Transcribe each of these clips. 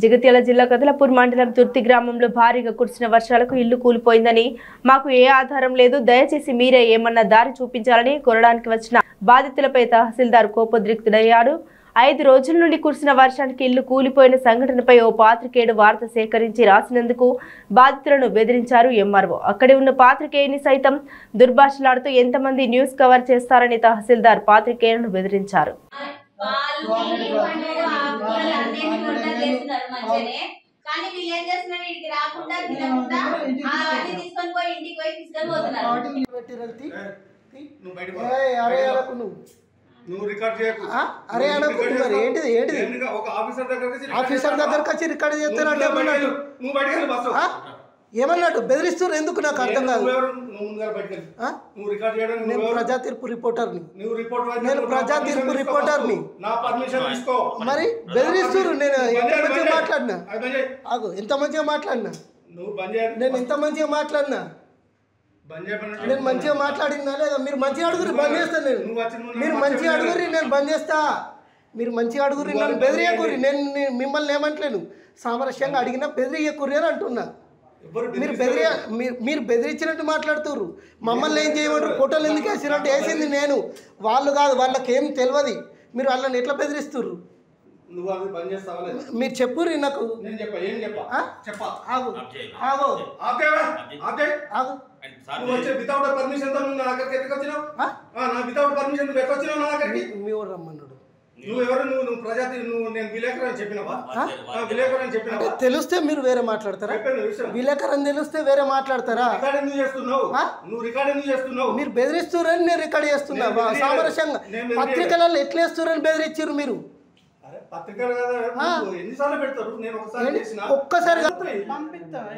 జగిత్యాల జిల్లా కదలపూర్ మండలం తుర్తి గ్రామంలో భారీగా కురిసిన వర్షాలకు ఇల్లు కూలిపోయిందని మాకు ఏ ఆధారం లేదు దయచేసి మీరే ఏమన్నా దారి చూపించాలని కోరడానికి వచ్చిన బాధితులపై తహసీల్దార్ కోపోద్రిక్తుడయ్యాడు 5 రోజుల నుండి కురిసిన వర్షానికి ఇల్లు కూలిపోయిన సంఘటనపై ఓ పాత్రికేయుడు వార్త సేకరించి రాసినందుకు బాధితులను బెదిరించారు ఎంఆర్ఓ అక్కడే ఉన్న పాత్రికేయుని సైతం దుర్భాషలాడుతూ ఎంతమంది న్యూస్ కవర్ చేస్తారని తహసీల్దార్ పాత్రికేయులను బెదిరించారు కానీ వీళ్ళు ఏం చేస్తున్నారు ఇంటికి రాకుండా తినకుండా అవన్నీ తీసుకొని పోయి ఇంటికి పోయి తీసుకొని పోతున్నారు నువ్వు రికార్డ్ చేయకు అరే అనుకుంటు మరి ఏంటిది ఏంటిది ఒక ఆఫీసర్ దగ్గరికి వచ్చి రికార్డ్ చేస్తారంటే ఏమన్నాడు నువ్వు బయటికి వెళ్ళి బస్సు ఏమన్నాడు బెదిరిస్తారు ఎందుకు నాకు అర్థం కాదు నువ్వు రికార్డ్ చేయడం నేను ప్రజా తీర్పు రిపోర్టర్ని నువ్వు రిపోర్టర్ నేను ప్రజా తీర్పు రిపోర్టర్ని నా పర్మిషన్ తీసుకో మరి బెదిరిస్తారు నేను ఎంత మంచిగా మాట్లాడినా ఆగు ఎంత మంచిగా మాట్లాడినా నువ్వు బంద్ చేయాలి నేను ఎంత మంచిగా మాట్లాడినా నేను మంచిగా మాట్లాడిందా లేదా మీరు మంచిగా అడుగురి బంద్ చేస్తాను నేను మీరు మంచిగా అడుగురి నేను బంద్ చేస్తా మీరు మంచిగా అడుగురి నన్ను బెదిరియకూరి నేను మిమ్మల్ని ఏమంటలేను సామరస్యంగా అడిగినా బెదిరియకూరి అని అంటున్నా మీరు బెదిరించినట్టు మాట్లాడుతున్నారు మమ్మల్ని ఏం చేయమంటారు ఫోటోలు ఎందుకు వేసినట్టు వేసింది నేను వాళ్ళు కాదు వాళ్ళకి ఏం తెలియదు మీరు వాళ్ళని ఎట్లా బెదిరిస్తుర్రు నువ్వు అది బంద్ చేస్తావా మీరు చెప్పుర్రి నాకు నేను చెప్పా ఏం చెప్పా ఆగు ఆగు ఆగు నువ్వు వచ్చే వితౌట్ పర్మిషన్ తో నువ్వు నా దగ్గరికి ఎందుకు వచ్చినావు నా వితౌట్ పర్మిషన్ నువ్వు ఎక్కడ వచ్చినావు నా దగ్గరికి మీ ఊరు రమ్మన్నాడు నువ్వెవరు నువ్వు ప్రజాతి నువ్వు నేను విలేకరు అని చెప్పినావా విలేకరు అని చెప్పినావా తెలిస్తే మీరు వేరే మాట్లాడతారా విలేకరు అని తెలిస్తే వేరే మాట్లాడతారా రికార్డ్ ఎందుకు చేస్తున్నావు నువ్వు రికార్డ్ ఎందుకు చేస్తున్నావు మీరు బెదిరిస్తున్నారని నేను రికార్డ్ చేస్తున్నా సామరస్యంగా పత్రికలలో ఎట్లా వేస్తున్నారని బెదిరించారు మీరు ఎన్నిసార్లు పెడతారు నేను ఒక్కసారి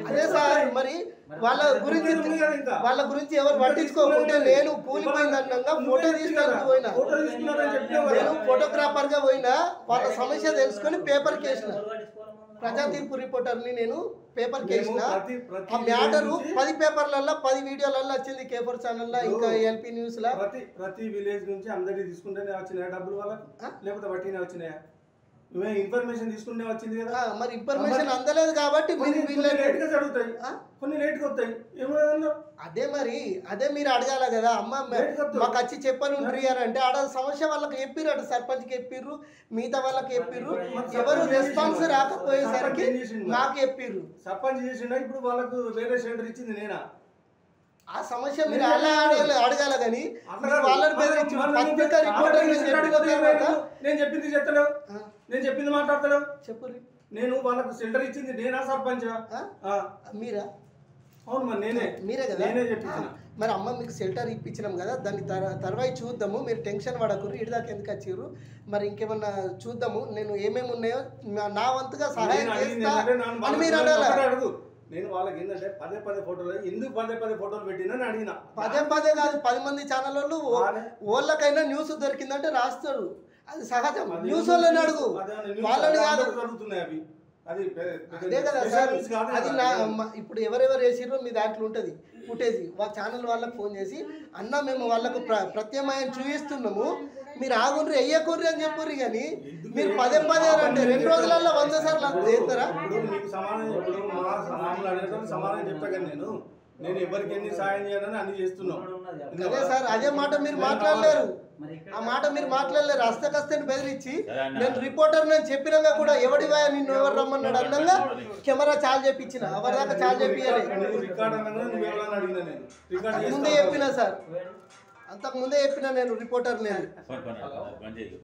అదే సార్ మరి వాళ్ళ గురించి ఎవరు పట్టించుకోకుంటే నేను కూలిపోయింది అన్నంగా ఫోటో తీసుకోవడానికి పోయినా నేను ఫోటోగ్రాఫర్ గా పోయినా వాళ్ళ సమస్య తెలుసుకొని పేపర్ కేసిన ప్రజా తీర్పు రిపోర్టర్ని నేను పేపర్ కేసిన ఆ మ్యాటరు 10 పేపర్లలో 10 వీడియోలలో వచ్చింది కేఫర్ ఛానల్లో ఇంకా ఎల్పీ న్యూస్ లా ప్రతి విలేజ్ నుంచి అందరికి తీసుకుంటేనే వచ్చినాయా డబ్బులు వాళ్ళకు లేకపోతే వట్టినే వచ్చినాయా నువ్వే ఇన్ఫర్మేషన్ తీసుకుంటే వచ్చింది కదా మరి ఇన్ఫర్మేషన్ అందలేదు కాబట్టి జరుగుతాయి కొన్ని లేట్గా వస్తాయి ఏమో అదే మరి అదే మీరు అడగాల కదా అమ్మ మాకు వచ్చి చెప్పని ఉంటారు అని అంటే ఆడ సమస్య వాళ్ళకి చెప్పిర్రు అటు సర్పంచ్కి చెప్పిర్రు మిగతా వాళ్ళకి చెప్పిర్రు ఎవరు రెస్పాన్స్ రాకపోయేసరికి నాకు చెప్పిర్రు సర్పంచ్ చేసిండా ఇప్పుడు వాళ్ళకు వేరే సెంటర్ ఇచ్చింది నేనా ఆ సమస్య మీరు అలా అడగాల కానీ వాళ్ళని బెదిరించి పత్రిక రిపోర్టర్ నేను చెప్పింది చెప్తలేవు నేను చెప్పింది మాట్లాడతలేవు చెప్పు నేను వాళ్ళకు సెంటర్ ఇచ్చింది నేనా సర్పంచ్ మీరా అవును మరి మీరే కదా నేనే చెప్పించిన మరి అమ్మ మీకు షెల్టర్ ఇప్పించినాం కదా దాన్ని తర్వాత చూద్దాము మీరు టెన్షన్ పడకూరు ఇడిదాకా ఎందుకు వచ్చిర్రు మరి ఇంకేమన్నా చూద్దాము నేను ఏమేమి ఉన్నాయో నా వంతుగా సహాయం చేస్తా అని మీరు అడగాలి నేను వాళ్ళకి ఏంటంటే పదే ఫోటోలు ఎందుకు పదే ఫోటోలు పెట్టినా అడిగిన పదే కాదు 10 మంది ఛానల్ వాళ్ళు వాళ్ళకైనా న్యూస్ దొరికిందంటే రాస్తారు అది సహజం న్యూస్ వాళ్ళని అడుగు వాళ్ళని కాదు అవి అదే కదా సార్ అది ఇప్పుడు ఎవరెవరు వేసిర్రో మీ దాంట్లో ఉంటుంది ఫుటేజ్ వాళ్ళ ఛానల్ వాళ్ళకి ఫోన్ చేసి అన్న మేము వాళ్ళకు ప్రత్యామ్నాయం చూపిస్తున్నాము మీరు ఆగుండ్రి వెయ్యకూర్రి అని చెప్పుర్రి కానీ మీరు పదే అంటే 2 రోజులలో 100 సార్లు చేస్తారా మీకు సమాధానం చెప్తా కానీ నేను ఎవరికి ఎన్ని సాయం చేయాలని అన్ని చేస్తున్నాను అదే సార్ అదే మాట మీరు మాట్లాడలేరు ఆ మాట మీరు మాట్లాడలేరు హస్తకస్తని బెదిరించి నేను రిపోర్టర్ నేను చెప్పినాక కూడా ఎవడివా నిన్ను ఎవరు రమ్మన్నాడు అన్నంగా కెమెరా చాలు చెప్పించిన ఎవరిదాకా చాలు చెప్పియాలి ముందే చెప్పినా సార్ అంతకు ముందే చెప్పినా నేను రిపోర్టర్ నేను